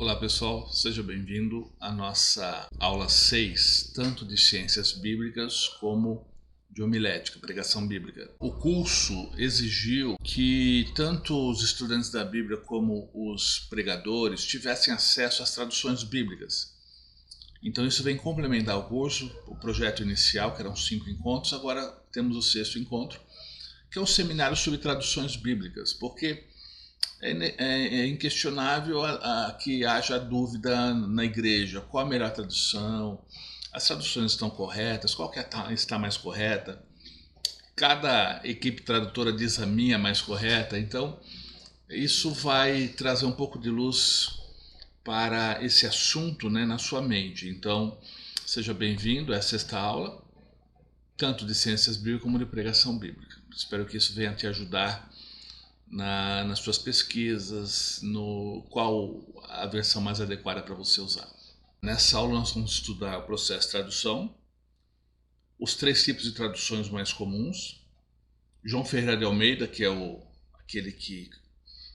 Olá pessoal, seja bem-vindo à nossa aula 6, tanto de ciências bíblicas como de homilética, pregação bíblica. O curso exigiu que tanto os estudantes da Bíblia como os pregadores tivessem acesso às traduções bíblicas. Então isso vem complementar o curso, o projeto inicial, que eram 5 encontros, agora temos o 6º encontro, que é o seminário sobre traduções bíblicas, porque é inquestionável que haja dúvida na igreja, qual a melhor tradução, as traduções estão corretas, qual que está mais correta, cada equipe tradutora diz a minha mais correta, então isso vai trazer um pouco de luz para esse assunto, né, na sua mente. Então seja bem-vindo, essa é a 6ª aula, tanto de ciências bíblicas como de pregação bíblica. Espero que isso venha te ajudar nas suas pesquisas, no qual a versão mais adequada para você usar. Nessa aula nós vamos estudar o processo de tradução, os 3 tipos de traduções mais comuns, João Ferreira de Almeida, que é aquele que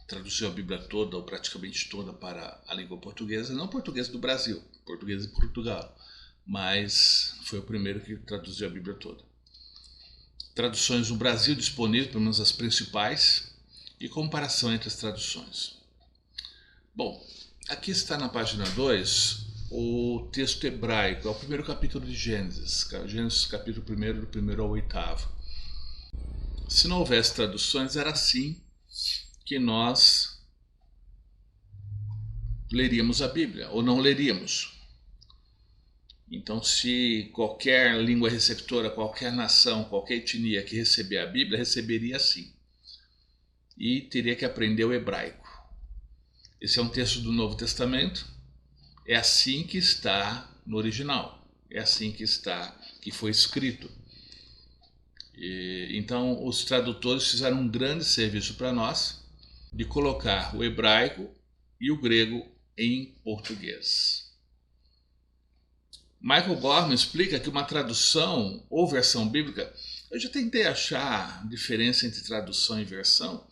traduziu a Bíblia toda, ou praticamente toda, para a língua portuguesa, não português do Brasil, português de Portugal, mas foi o primeiro que traduziu a Bíblia toda. Traduções no Brasil disponíveis, pelo menos as principais, e comparação entre as traduções. Bom, aqui está na página 2 o texto hebraico, é o primeiro capítulo de Gênesis, Gênesis capítulo 1, do 1º ao 8º. Se não houvesse traduções, era assim que nós leríamos a Bíblia, ou não leríamos. Então, se qualquer língua receptora, qualquer nação, qualquer etnia que receber a Bíblia, receberia assim. E teria que aprender o hebraico. Esse é um texto do Novo Testamento, é assim que está no original, é assim que foi escrito. Então os tradutores fizeram um grande serviço para nós de colocar o hebraico e o grego em português. Michael Gorman explica que uma tradução ou versão bíblica, eu já tentei achar diferença entre tradução e versão.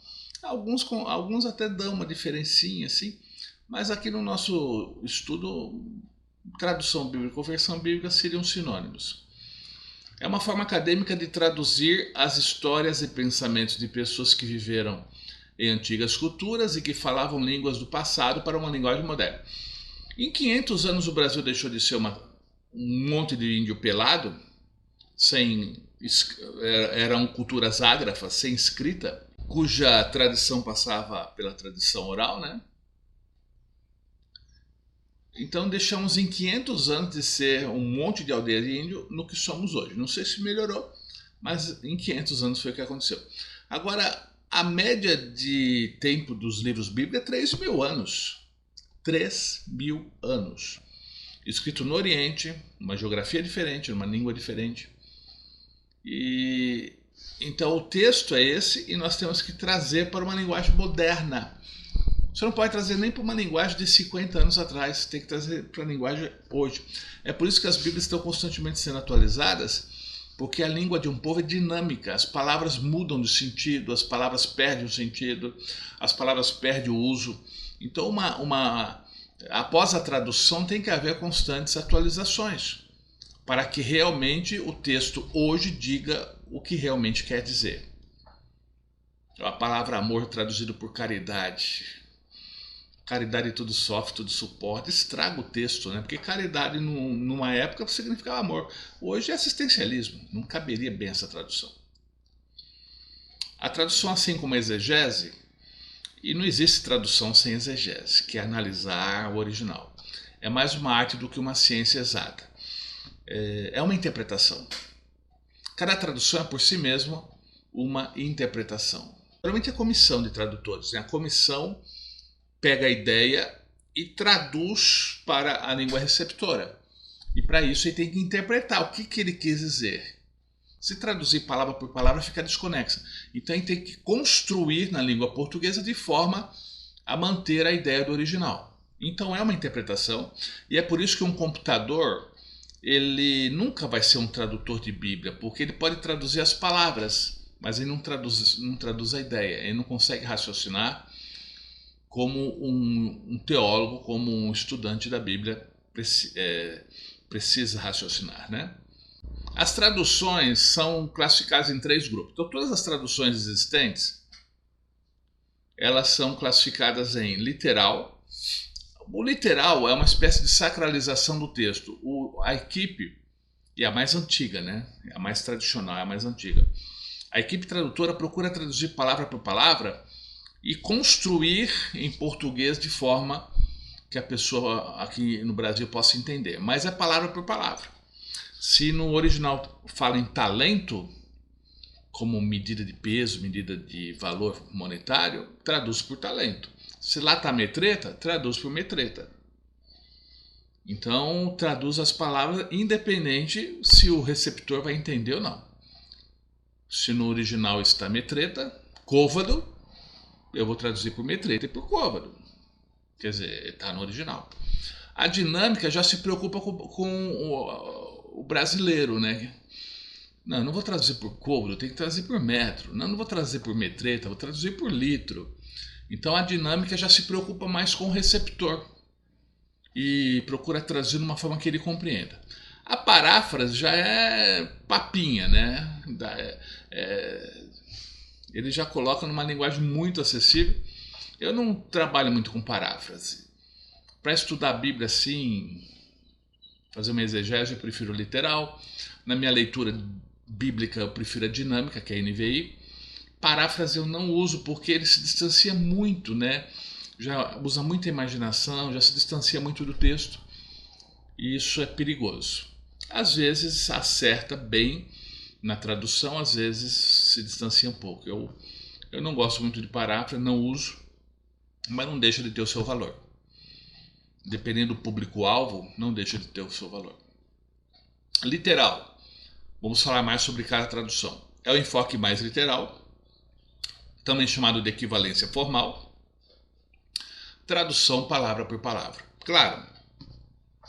Alguns até dão uma diferencinha assim, mas aqui no nosso estudo, tradução bíblica ou versão bíblica seriam sinônimos. É uma forma acadêmica de traduzir as histórias e pensamentos de pessoas que viveram em antigas culturas e que falavam línguas do passado para uma linguagem moderna. Em 500 anos o Brasil deixou de ser um monte de índio pelado, eram culturas ágrafas, sem escrita, cuja tradição passava pela tradição oral, né? Então deixamos em 500 anos de ser um monte de aldeia de índio no que somos hoje. Não sei se melhorou, mas em 500 anos foi o que aconteceu. Agora, a média de tempo dos livros bíblicos é 3.000 anos. 3.000 anos. Escrito no Oriente, uma geografia diferente, uma língua diferente. Então o texto é esse e nós temos que trazer para uma linguagem moderna. Você não pode trazer nem para uma linguagem de 50 anos atrás, você tem que trazer para a linguagem hoje. É por isso que as Bíblias estão constantemente sendo atualizadas, porque a língua de um povo é dinâmica, as palavras mudam de sentido, as palavras perdem o sentido, as palavras perdem o uso. Então após a tradução tem que haver constantes atualizações, para que realmente o texto hoje diga o que realmente quer dizer. A palavra amor traduzido por caridade. Caridade tudo sofre, tudo suporta, estraga o texto, né? Porque caridade numa época significava amor. Hoje é assistencialismo, não caberia bem essa tradução. A tradução, assim como a exegese, e não existe tradução sem exegese, que é analisar o original. É mais uma arte do que uma ciência exata. É uma interpretação. Cada tradução é por si mesma uma interpretação. Geralmente é a comissão de tradutores, né? A comissão pega a ideia e traduz para a língua receptora. E para isso ele tem que interpretar o que ele quis dizer. Se traduzir palavra por palavra fica desconexa. Então ele tem que construir na língua portuguesa de forma a manter a ideia do original. Então é uma interpretação e é por isso que um computador ele nunca vai ser um tradutor de Bíblia, porque ele pode traduzir as palavras, mas ele não traduz a ideia, ele não consegue raciocinar como um teólogo, como um estudante da Bíblia precisa raciocinar, né? As traduções são classificadas em 3 grupos. Então, todas as traduções existentes, elas são classificadas em literal. O literal é uma espécie de sacralização do texto. A equipe, e a mais antiga, né? A mais tradicional, a mais antiga. A equipe tradutora procura traduzir palavra por palavra e construir em português de forma que a pessoa aqui no Brasil possa entender. Mas é palavra por palavra. Se no original fala em talento, como medida de peso, medida de valor monetário, traduz por talento. Se lá está metreta, traduz por metreta. Então, traduz as palavras independente se o receptor vai entender ou não. Se no original está metreta, côvado, eu vou traduzir por metreta e por côvado. Quer dizer, está no original. A dinâmica já se preocupa com o brasileiro, né? Não, eu não vou traduzir por côvado, eu tenho que traduzir por metro. Não vou traduzir por metreta, vou traduzir por litro. Então a dinâmica já se preocupa mais com o receptor e procura traduzir de uma forma que ele compreenda. A paráfrase já é papinha, né? Ele já coloca numa linguagem muito acessível. Eu não trabalho muito com paráfrase. Para estudar a Bíblia assim, fazer uma exegese, eu prefiro o literal. Na minha leitura bíblica, eu prefiro a dinâmica, que é a NVI. Paráfrase eu não uso porque ele se distancia muito, né? Já usa muita imaginação, já se distancia muito do texto. E isso é perigoso. Às vezes acerta bem na tradução, às vezes se distancia um pouco. Eu não gosto muito de paráfrase, não uso, mas não deixa de ter o seu valor. Dependendo do público-alvo, não deixa de ter o seu valor. Literal. Vamos falar mais sobre cada tradução. É o enfoque mais literal, também chamado de equivalência formal. Tradução palavra por palavra. Claro,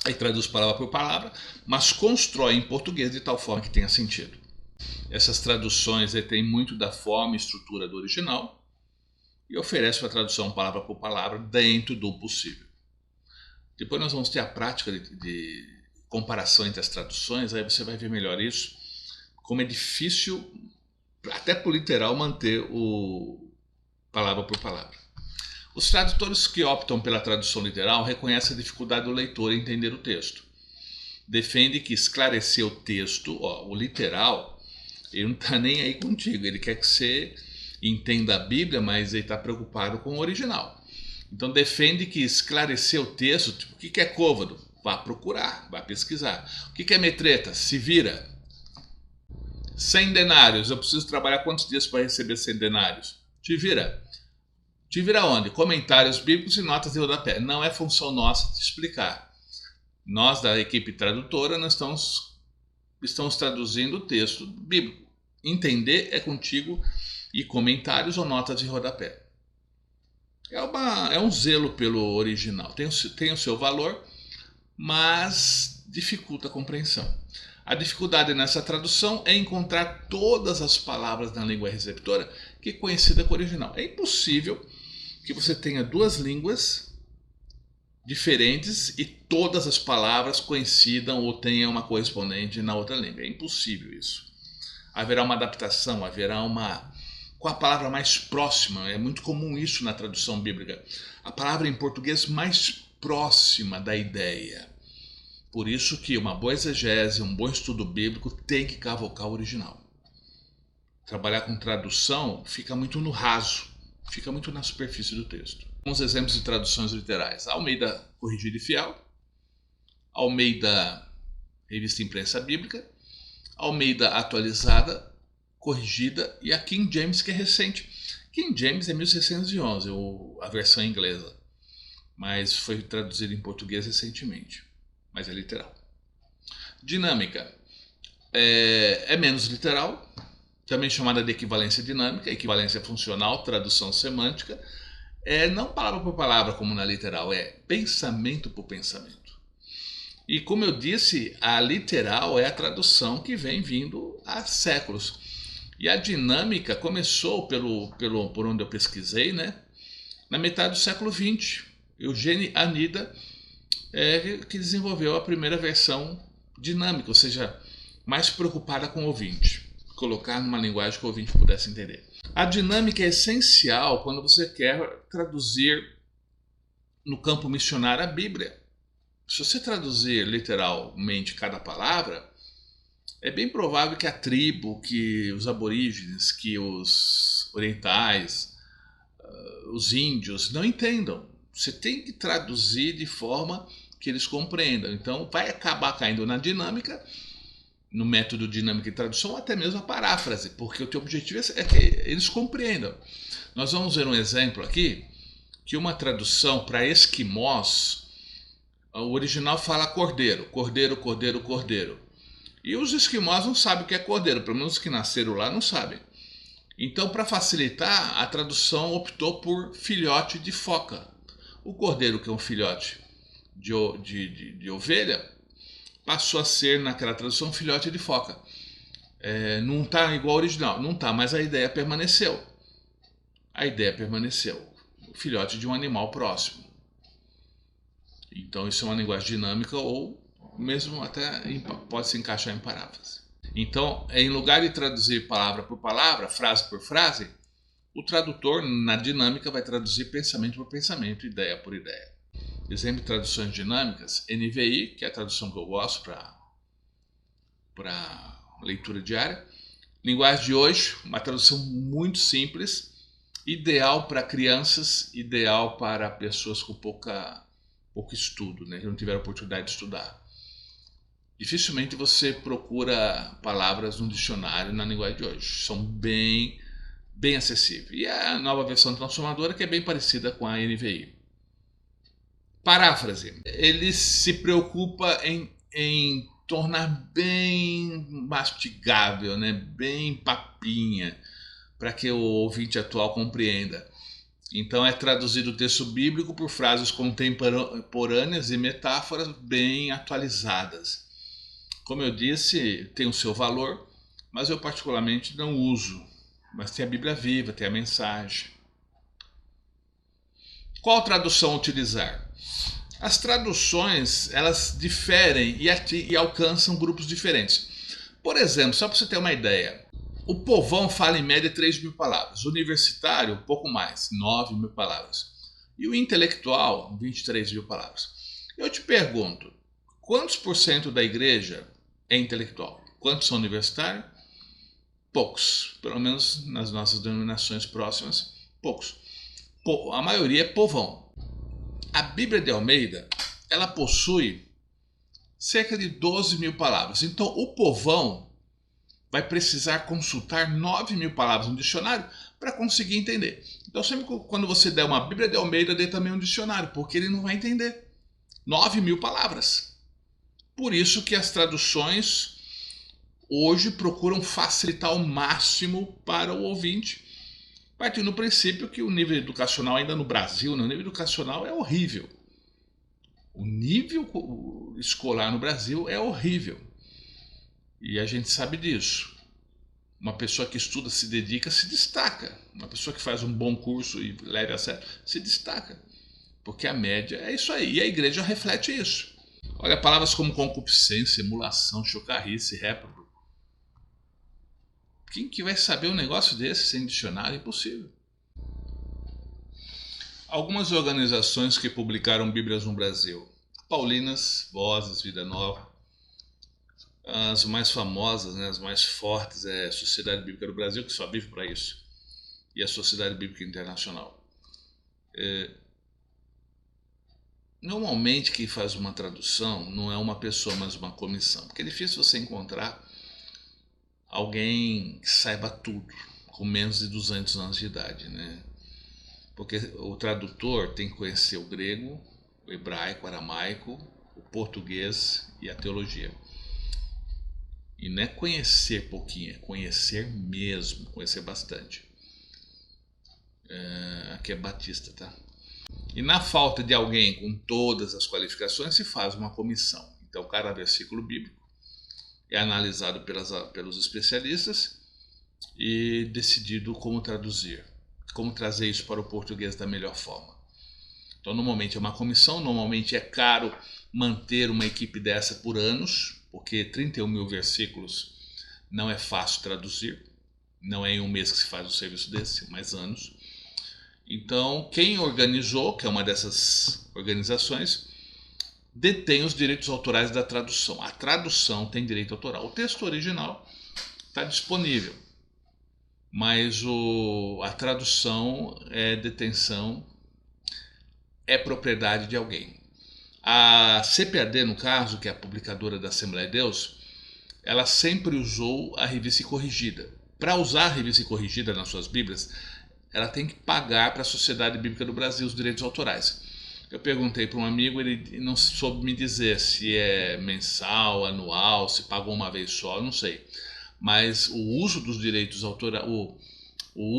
aí traduz palavra por palavra, mas constrói em português de tal forma que tenha sentido. Essas traduções têm muito da forma e estrutura do original e oferece a tradução palavra por palavra dentro do possível. Depois nós vamos ter a prática de comparação entre as traduções, aí você vai ver melhor isso, como é difícil, até por literal, manter o palavra por palavra. Os tradutores que optam pela tradução literal reconhecem a dificuldade do leitor em entender o texto. Defende que esclarecer o texto, o literal, ele não está nem aí contigo, ele quer que você entenda a Bíblia, mas ele está preocupado com o original. Então defende que esclarecer o texto, tipo, o que é côvado? Vá procurar, vá pesquisar. O que é metreta? Se vira. 100 denários, eu preciso trabalhar quantos dias para receber 100 denários? Te vira. Te vira onde? Comentários bíblicos e notas de rodapé. Não é função nossa te explicar. Nós, da equipe tradutora, nós estamos traduzindo o texto bíblico. Entender é contigo e comentários ou notas de rodapé. É um zelo pelo original. Tem o seu valor, mas dificulta a compreensão. A dificuldade nessa tradução é encontrar todas as palavras na língua receptora que coincida com o original. É impossível que você tenha duas línguas diferentes e todas as palavras coincidam ou tenham uma correspondente na outra língua. É impossível isso. Haverá uma adaptação, haverá com a palavra mais próxima. É muito comum isso na tradução bíblica. A palavra em português mais próxima da ideia. Por isso que uma boa exegese, um bom estudo bíblico tem que cavocar o original. Trabalhar com tradução fica muito no raso, fica muito na superfície do texto. Alguns exemplos de traduções literais. Almeida Corrigida e Fiel, Almeida Revista Imprensa Bíblica, Almeida Atualizada, Corrigida e a King James, que é recente. King James é 1611, a versão inglesa, mas foi traduzida em português recentemente, mas é literal. Dinâmica é menos literal, também chamada de equivalência dinâmica, equivalência funcional, tradução semântica. Não palavra por palavra como na literal, é pensamento por pensamento. E como eu disse, a literal é a tradução que vem vindo há séculos. E a dinâmica começou por onde eu pesquisei, né? na metade do século XX. Eugene Anida que desenvolveu a primeira versão dinâmica, ou seja, mais preocupada com o ouvinte, colocar numa linguagem que o ouvinte pudesse entender. A dinâmica é essencial quando você quer traduzir no campo missionário a Bíblia. Se você traduzir literalmente cada palavra, é bem provável que a tribo, que os aborígenes, que os orientais, os índios não entendam. Você tem que traduzir de forma que eles compreendam. Então vai acabar caindo na dinâmica, no método dinâmica de tradução, ou até mesmo a paráfrase, porque o teu objetivo é que eles compreendam. Nós vamos ver um exemplo aqui, que uma tradução para esquimós, o original fala cordeiro, cordeiro, cordeiro, cordeiro. E os esquimós não sabem o que é cordeiro, pelo menos os que nasceram lá não sabem. Então, para facilitar, a tradução optou por filhote de foca. O cordeiro, que é um filhote de ovelha, passou a ser, naquela tradução, filhote de foca. Não está igual ao original, não está, mas a ideia permaneceu. A ideia permaneceu. O filhote de um animal próximo. Então, isso é uma linguagem dinâmica ou mesmo até pode se encaixar em paráfrase. Então, em lugar de traduzir palavra por palavra, frase por frase, o tradutor, na dinâmica, vai traduzir pensamento por pensamento, ideia por ideia. Exemplo de traduções dinâmicas, NVI, que é a tradução que eu gosto para leitura diária. Linguagem de hoje, uma tradução muito simples, ideal para crianças, ideal para pessoas com pouco estudo, né, que não tiveram oportunidade de estudar. Dificilmente você procura palavras no dicionário na linguagem de hoje. São bem acessíveis. E a nova versão transformadora que é bem parecida com a NVI. Paráfrase. Ele se preocupa em tornar bem mastigável, né? Bem papinha, para que o ouvinte atual compreenda. Então é traduzido o texto bíblico por frases contemporâneas e metáforas bem atualizadas. Como eu disse, tem o seu valor, mas eu particularmente não uso. Mas tem a Bíblia viva, tem a mensagem. Qual tradução utilizar? As traduções, elas diferem e alcançam grupos diferentes. Por exemplo, só para você ter uma ideia, o povão fala em média 3.000 palavras, o universitário um pouco mais, 9.000 palavras, e o intelectual 23.000 palavras. Eu te pergunto, quantos por cento da igreja é intelectual? Quantos são universitários? Poucos, pelo menos nas nossas denominações próximas, poucos. A maioria é povão. A Bíblia de Almeida, ela possui cerca de 12.000 palavras. Então, o povão vai precisar consultar 9.000 palavras no dicionário para conseguir entender. Então, sempre quando você der uma Bíblia de Almeida, dê também um dicionário, porque ele não vai entender. 9.000 palavras. Por isso que as traduções hoje procuram facilitar ao máximo para o ouvinte, partindo do princípio que o nível educacional ainda no Brasil, né, o nível educacional é horrível. O nível escolar no Brasil é horrível. E a gente sabe disso. Uma pessoa que estuda, se dedica, se destaca. Uma pessoa que faz um bom curso e leve a sério, se destaca. Porque a média é isso aí. E a igreja reflete isso. Olha, palavras como concupiscência, emulação, chocarrice, réprobo. Quem que vai saber um negócio desse sem dicionário? Impossível. Algumas organizações que publicaram Bíblias no Brasil. Paulinas, Vozes, Vida Nova. As mais famosas, né, as mais fortes é a Sociedade Bíblica do Brasil, que só vive para isso. E a Sociedade Bíblica Internacional. Normalmente quem faz uma tradução não é uma pessoa, mas uma comissão. Porque é difícil você encontrar alguém que saiba tudo, com menos de 200 anos de idade, né? Porque o tradutor tem que conhecer o grego, o hebraico, o aramaico, o português e a teologia. E não é conhecer pouquinho, é conhecer mesmo, conhecer bastante. Aqui é Batista, tá? E na falta de alguém com todas as qualificações, se faz uma comissão. Então, cada versículo bíblico é analisado pelos especialistas e decidido como traduzir. como trazer isso para o português da melhor forma. Então, normalmente é uma comissão, normalmente é caro manter uma equipe dessa por anos, porque 31 mil versículos não é fácil traduzir, não é em um mês que se faz um serviço desse, mais anos. Então, quem organizou, que é uma dessas organizações, detém os direitos autorais da tradução. A tradução tem direito autoral. O texto original está disponível, mas a tradução é detenção, é propriedade de alguém. A CPAD, no caso, que é a publicadora da Assembleia de Deus, ela sempre usou a Revista Corrigida. Para usar a Revista Corrigida nas suas Bíblias, ela tem que pagar para a Sociedade Bíblica do Brasil os direitos autorais. Eu perguntei para um amigo, ele não soube me dizer se é mensal, anual, se pagou uma vez só, eu não sei. Mas o uso dos direitos autorais, o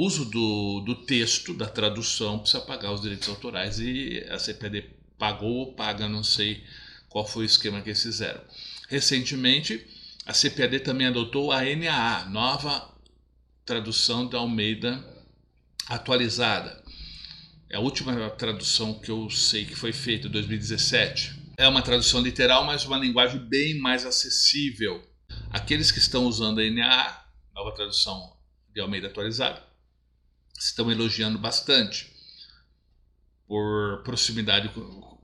uso do texto, da tradução, precisa pagar os direitos autorais, e a CPAD pagou ou paga, não sei qual foi o esquema que eles fizeram. Recentemente, a CPAD também adotou a NAA, Nova Tradução da Almeida Atualizada. É a última tradução que eu sei que foi feita em 2017. É uma tradução literal, mas uma linguagem bem mais acessível. Aqueles que estão usando a NAA, Nova Tradução de Almeida Atualizada, estão elogiando bastante por proximidade,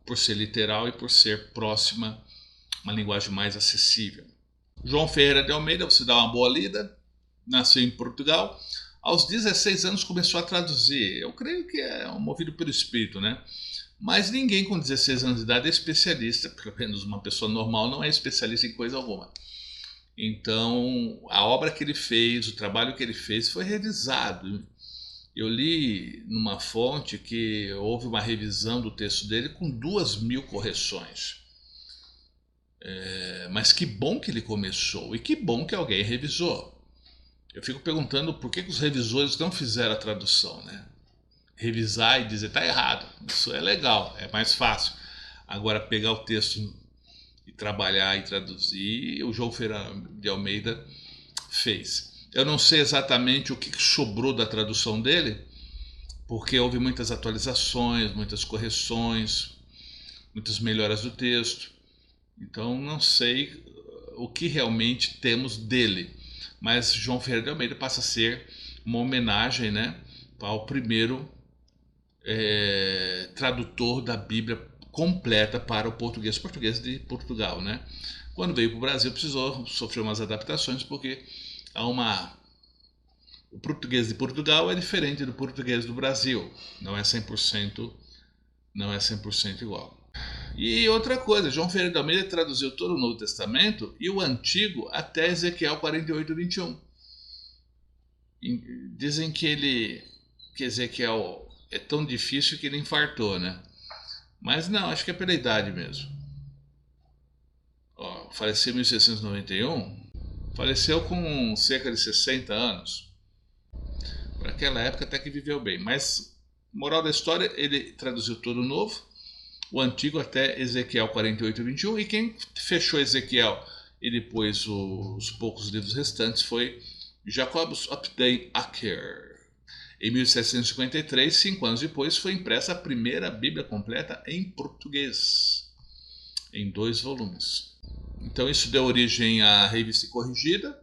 por ser literal e por ser próxima, uma linguagem mais acessível. João Ferreira de Almeida, você dá uma boa lida, nasceu em Portugal. Aos 16 anos começou a traduzir. Eu creio que é movido pelo espírito, né? Mas ninguém com 16 anos de idade é especialista, pelo menos uma pessoa normal não é especialista em coisa alguma. Então, a obra que ele fez, o trabalho que ele fez foi revisado. Eu li numa fonte que houve uma revisão do texto dele com 2.000 correções. Mas que bom que ele começou e que bom que alguém revisou. Eu fico perguntando por que os revisores não fizeram a tradução, né? Revisar e dizer, tá errado, isso é legal, é mais fácil. Agora pegar o texto e trabalhar e traduzir, o João Ferreira de Almeida fez. Eu não sei exatamente o que sobrou da tradução dele, porque houve muitas atualizações, muitas correções, muitas melhoras do texto. Então não sei o que realmente temos dele. Mas João Ferreira de Almeida passa a ser uma homenagem, né, ao primeiro tradutor da Bíblia completa para o português de Portugal, né? Quando veio para o Brasil precisou sofrer umas adaptações, porque o português de Portugal é diferente do português do Brasil, não é 100% igual. E outra coisa, João Ferreira de Almeida traduziu todo o Novo Testamento e o Antigo até Ezequiel 48:21. Dizem que Ezequiel é tão difícil que ele infartou, né? Mas não, acho que é pela idade mesmo. Faleceu em 1691, faleceu com cerca de 60 anos. Para aquela época até que viveu bem. Mas, moral da história, ele traduziu todo o Novo, o Antigo até Ezequiel 48:21, e quem fechou Ezequiel e depois os poucos livros restantes foi Jacobus Opden Acker. Em 1753, 5 anos depois, foi impressa a primeira Bíblia completa em português, em 2 volumes. Então isso deu origem à Revista Corrigida.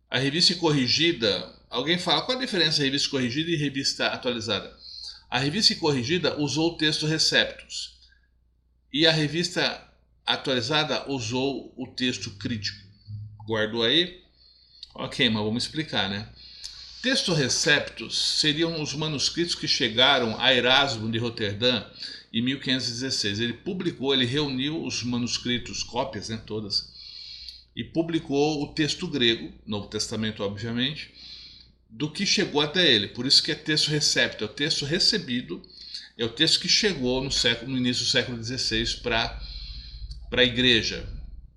A Revista Corrigida, alguém fala, qual a diferença entre Revista Corrigida e Revista Atualizada? A Revista Corrigida usou o texto Receptus e a Revista Atualizada usou o texto crítico. Guardou aí? Ok, mas vamos explicar, né? Texto Receptus seriam os manuscritos que chegaram a Erasmo de Roterdã em 1516. Ele reuniu os manuscritos, cópias, né, todas, e publicou o texto grego, Novo Testamento obviamente, do que chegou até ele. Por isso que é texto recepto, é o texto recebido, é o texto que chegou no início do século XVI para a igreja.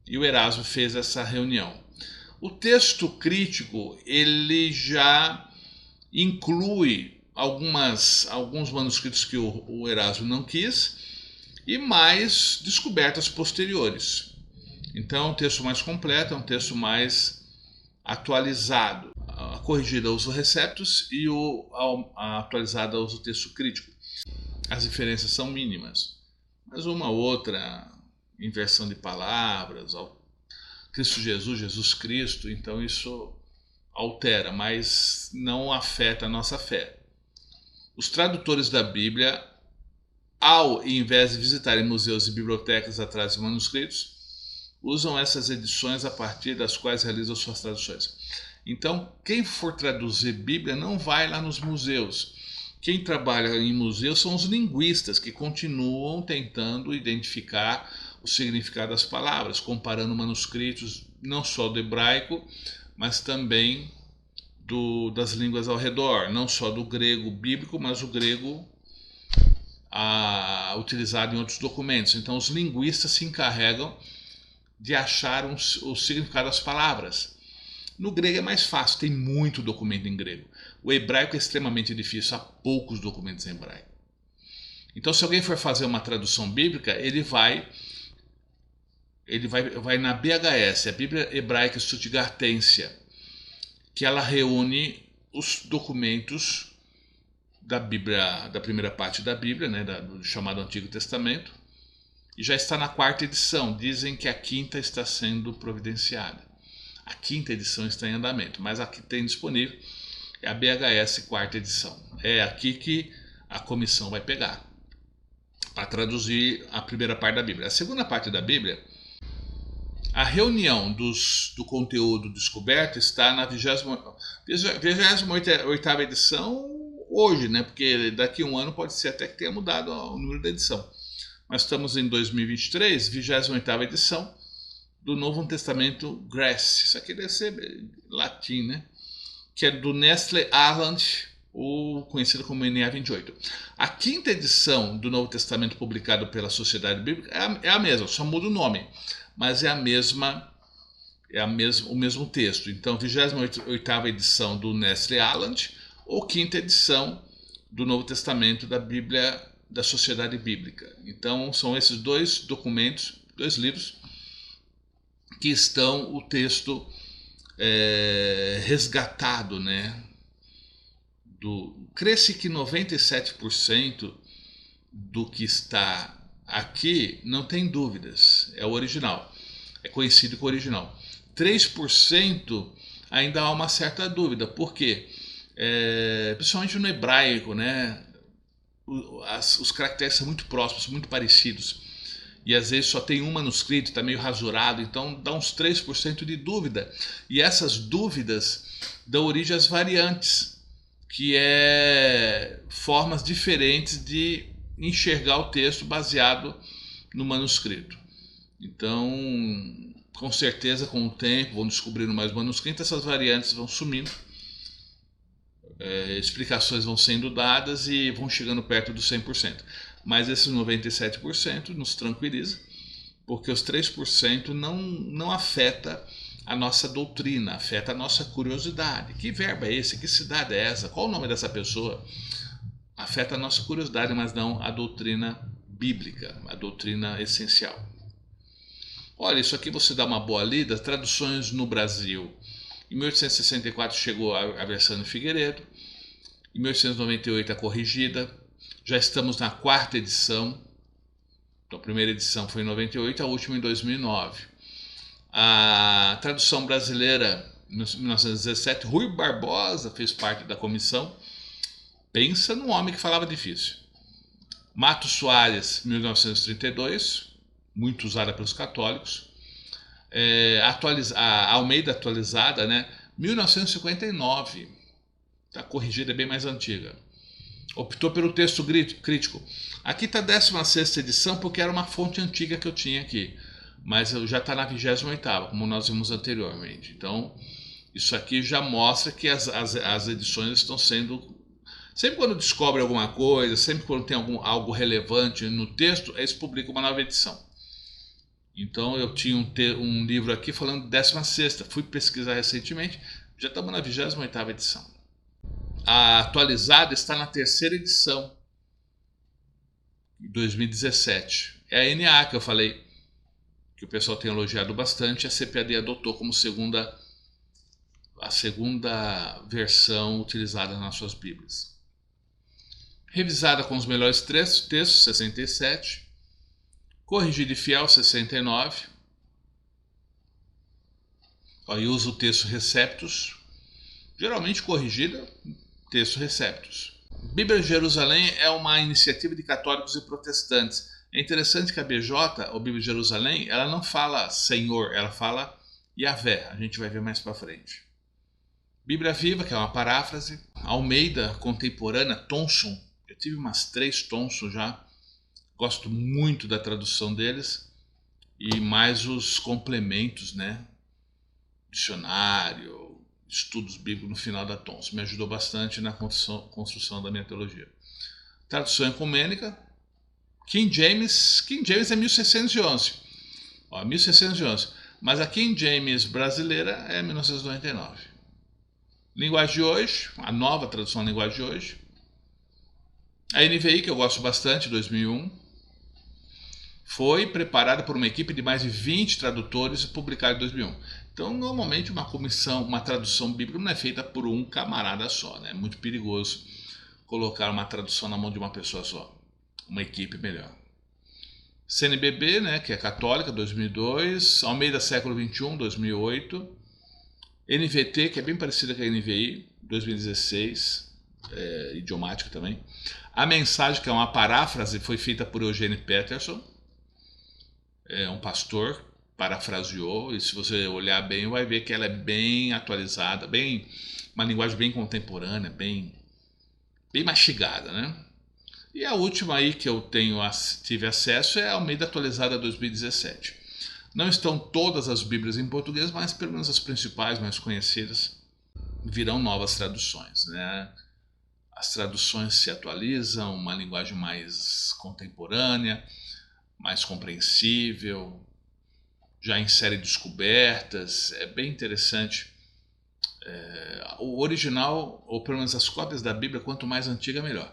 E o Erasmo fez essa reunião. O texto crítico, ele já inclui alguns manuscritos que o Erasmo não quis e mais descobertas posteriores. Então é um texto mais completo, é um texto mais atualizado. A corrigida usa o Receptus e a atualizada usa o texto crítico. As diferenças são mínimas, mas uma outra inversão de palavras, Cristo Jesus, Jesus Cristo, então isso altera, mas não afeta a nossa fé. Os tradutores da Bíblia, ao invés de visitarem museus e bibliotecas atrás de manuscritos, usam essas edições a partir das quais realizam suas traduções. Então, quem for traduzir Bíblia não vai lá nos museus. Quem trabalha em museus são os linguistas, que continuam tentando identificar o significado das palavras, comparando manuscritos não só do hebraico, mas também das línguas ao redor, não só do grego bíblico, mas o grego utilizado em outros documentos. Então os linguistas se encarregam de achar o significado das palavras. No grego é mais fácil, tem muito documento em grego. O hebraico é extremamente difícil, há poucos documentos em hebraico. Então, se alguém for fazer uma tradução bíblica, ele vai na BHS, a Bíblia Hebraica Stuttgartensia, que ela reúne os documentos da Bíblia, da primeira parte da Bíblia, né, do chamado Antigo Testamento, e já está na 4ª edição. Dizem que a 5ª está sendo providenciada. A 5ª edição está em andamento, mas a que tem disponível é a BHS 4ª edição. É aqui que a comissão vai pegar para traduzir a primeira parte da Bíblia. A segunda parte da Bíblia, a reunião do conteúdo descoberto está na 28ª edição hoje, né? Porque daqui a um ano pode ser até que tenha mudado o número da edição. Mas estamos em 2023, 28ª edição do Novo Testamento Grace. Isso aqui deve ser latim, né? Que é do Nestle Aland, ou conhecido como NA 28. A 5ª edição do Novo Testamento publicado pela Sociedade Bíblica é a mesma, só muda o nome, mas é o mesmo texto. Então, 28ª edição do Nestle Aland, ou 5ª edição do Novo Testamento da Bíblia da Sociedade Bíblica. Então, são esses dois documentos, dois livros, que estão o texto resgatado, né? Cresce que 97% do que está aqui não tem dúvidas, é o original, é conhecido como original. 3% ainda há uma certa dúvida, por quê? Principalmente no hebraico, né? Os caracteres são muito próximos, muito parecidos. E às vezes só tem um manuscrito, está meio rasurado, então dá uns 3% de dúvida. E essas dúvidas dão origem às variantes, que é formas diferentes de enxergar o texto baseado no manuscrito. Então, com certeza, com o tempo, vão descobrindo mais manuscritos, essas variantes vão sumindo. Explicações vão sendo dadas e vão chegando perto dos 100%. Mas esses 97% nos tranquiliza, porque os 3% não afeta a nossa doutrina, afeta a nossa curiosidade. Que verbo é esse? Que cidade é essa? Qual o nome dessa pessoa? Afeta a nossa curiosidade, mas não a doutrina bíblica, a doutrina essencial. Olha, isso aqui você dá uma boa lida, traduções no Brasil. Em 1864 chegou a versão de Figueiredo, em 1898 a corrigida, já estamos na 4ª edição, então a primeira edição foi em 98, a última em 2009. A tradução brasileira, em 1917, Rui Barbosa fez parte da comissão, pensa num homem que falava difícil. Matos Soares, 1932, muito usada pelos católicos. A Almeida atualizada, né? 1959, está corrigida, é bem mais antiga. Optou pelo texto crítico. Aqui está a 16ª edição, porque era uma fonte antiga que eu tinha aqui, mas já está na 28ª, como nós vimos anteriormente. Então, isso aqui já mostra que as edições estão sendo... Sempre quando descobre alguma coisa, sempre quando tem algo relevante no texto, eles publicam uma nova edição. Então eu tinha um livro aqui falando de 16ª, fui pesquisar recentemente, já estamos na 28ª edição. A atualizada está na 3ª edição, 2017. É a NA que eu falei, que o pessoal tem elogiado bastante, a CPAD adotou como segunda a segunda versão utilizada nas suas Bíblias. Revisada com os melhores textos, 67. Corrigida e fiel, 69. E usa o texto Receptus. Geralmente corrigida, texto Receptus. Bíblia de Jerusalém é uma iniciativa de católicos e protestantes. É interessante que a BJ, ou Bíblia de Jerusalém, ela não fala Senhor, ela fala Yahvé. A gente vai ver mais para frente. Bíblia Viva, que é uma paráfrase. Almeida Contemporânea, Thomson. Eu tive umas 3 Thomson já. Gosto muito da tradução deles. E mais os complementos, né? Dicionário, estudos bíblicos no final da Thomson. Me ajudou bastante na construção da minha teologia. Tradução ecumênica. King James é 1611. 1611. Mas a King James brasileira é 1999. Linguagem de hoje, a nova tradução da linguagem de hoje. A NVI, que eu gosto bastante, 2001. Foi preparada por uma equipe de mais de 20 tradutores e publicada em 2001. Então, normalmente, uma tradução bíblica não é feita por um camarada só, né? É muito perigoso colocar uma tradução na mão de uma pessoa só. Uma equipe melhor. CNBB, né, que é católica, 2002. Almeida Século XXI, 2008. NVT, que é bem parecida com a NVI, 2016. Idiomática também. A Mensagem, que é uma paráfrase, foi feita por Eugene Peterson. É um pastor, parafraseou, e se você olhar bem, vai ver que ela é bem atualizada, uma linguagem bem contemporânea, bem mastigada, né? E a última aí que eu tive acesso é a Almeida Atualizada 2017. Não estão todas as Bíblias em português, mas pelo menos as principais, mais conhecidas, virão novas traduções, né? As traduções se atualizam, uma linguagem mais contemporânea, mais compreensível, já insere descobertas, é bem interessante. O original, ou pelo menos as cópias da Bíblia, quanto mais antiga, melhor.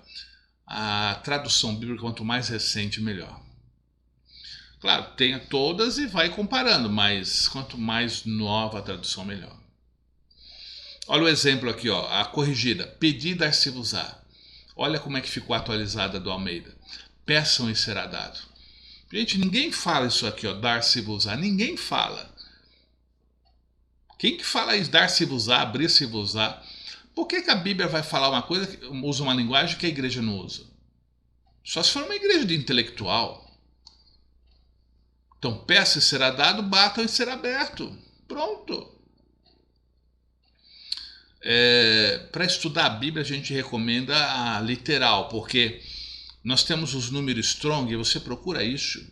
A tradução bíblica, quanto mais recente, melhor. Claro, tenha todas e vai comparando, mas quanto mais nova a tradução, melhor. Olha o exemplo aqui, a corrigida. Pedi e dar-se-vos-á. Olha como é que ficou atualizada do Almeida. Peçam e será dado. Gente, ninguém fala isso aqui, dar-se-vos-á. Ninguém fala. Quem que fala isso? Dar-se-vos-á, abrir-se-vos-á. Por que a Bíblia vai falar uma coisa, usa uma linguagem que a igreja não usa? Só se for uma igreja de intelectual. Então, peça e será dado, batam e será aberto. Pronto. Para estudar a Bíblia, a gente recomenda a literal, porque nós temos os números Strong, e você procura isso,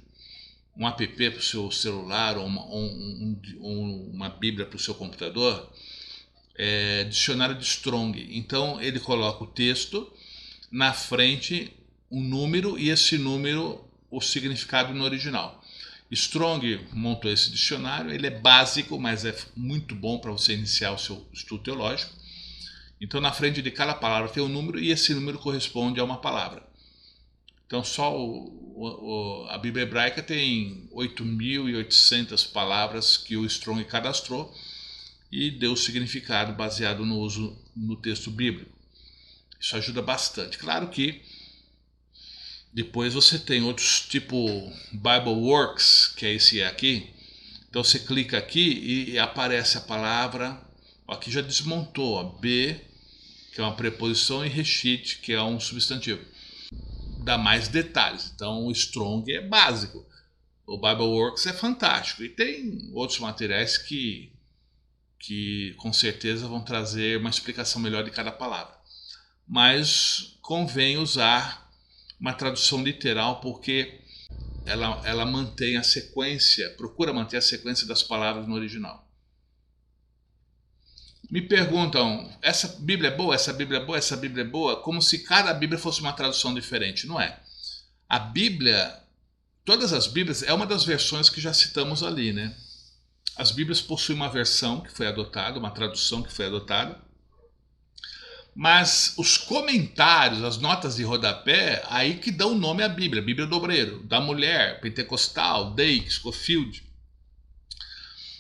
um app para o seu celular ou uma Bíblia para o seu computador, dicionário de Strong. Então ele coloca o texto, na frente um número e esse número o significado no original. Strong montou esse dicionário, ele é básico, mas é muito bom para você iniciar o seu estudo teológico. Então na frente de cada palavra tem um número e esse número corresponde a uma palavra. Então só a Bíblia hebraica tem 8.800 palavras que o Strong cadastrou e deu o significado baseado no uso no texto bíblico. Isso ajuda bastante. Claro que depois você tem outros tipo BibleWorks, que é esse aqui. Então você clica aqui e aparece a palavra. Aqui já desmontou, B, que é uma preposição, e reshit, que é um substantivo. Dá mais detalhes. Então o Strong é básico. O BibleWorks é fantástico. E tem outros materiais que com certeza vão trazer uma explicação melhor de cada palavra. Mas convém usar uma tradução literal, porque ela mantém a sequência, procura manter a sequência das palavras no original. Me perguntam, essa Bíblia é boa, essa Bíblia é boa, essa Bíblia é boa? Como se cada Bíblia fosse uma tradução diferente. Não é. A Bíblia, todas as Bíblias, é uma das versões que já citamos ali, né? As Bíblias possuem uma versão que foi adotada, uma tradução que foi adotada, mas os comentários, as notas de rodapé, aí que dão nome à Bíblia. Bíblia do Obreiro, da Mulher, Pentecostal, Dake, Scofield.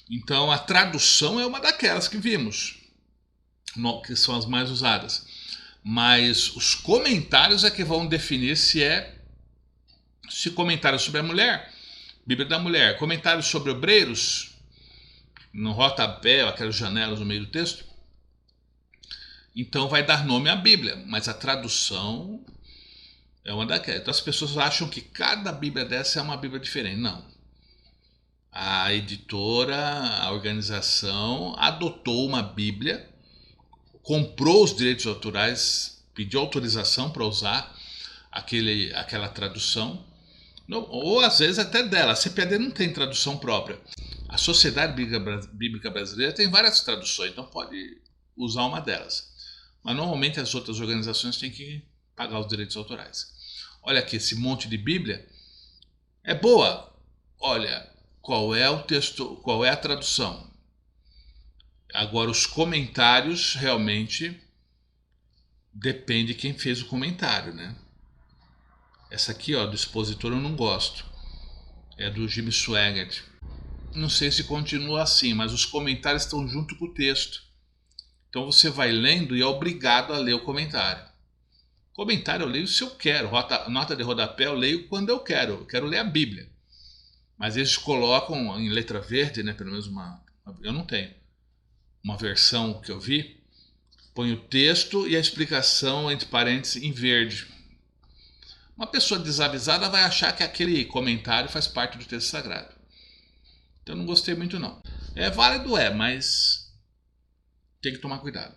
Então a tradução é uma daquelas que vimos. que são as mais usadas. Mas os comentários é que vão definir se comentário sobre a mulher, Bíblia da mulher, comentários sobre obreiros, no rodapé, aquelas janelas no meio do texto, então vai dar nome à Bíblia, mas a tradução é uma daquelas. Então as pessoas acham que cada Bíblia dessa é uma Bíblia diferente. Não. A editora, a organização adotou uma Bíblia, comprou os direitos autorais, pediu autorização para usar aquela tradução, ou às vezes até dela. A CPAD não tem tradução própria. A Sociedade Bíblica Brasileira tem várias traduções, então pode usar uma delas. Mas normalmente as outras organizações têm que pagar os direitos autorais. Olha aqui, esse monte de Bíblia é boa. Olha, qual é o texto, qual é a tradução? Agora, os comentários realmente depende de quem fez o comentário, né? Essa aqui, ó, do expositor eu não gosto. É do Jimmy Swaggart. Não sei se continua assim, mas os comentários estão junto com o texto. Então você vai lendo e é obrigado a ler o comentário. Comentário eu leio se eu quero. Nota de rodapé eu leio quando eu quero. Eu quero ler a Bíblia. Mas eles colocam em letra verde, né? Pelo menos eu não tenho. Uma versão que eu vi, põe o texto e a explicação entre parênteses em verde. Uma pessoa desavisada vai achar que aquele comentário faz parte do texto sagrado. Então eu não gostei muito não. É válido, mas tem que tomar cuidado.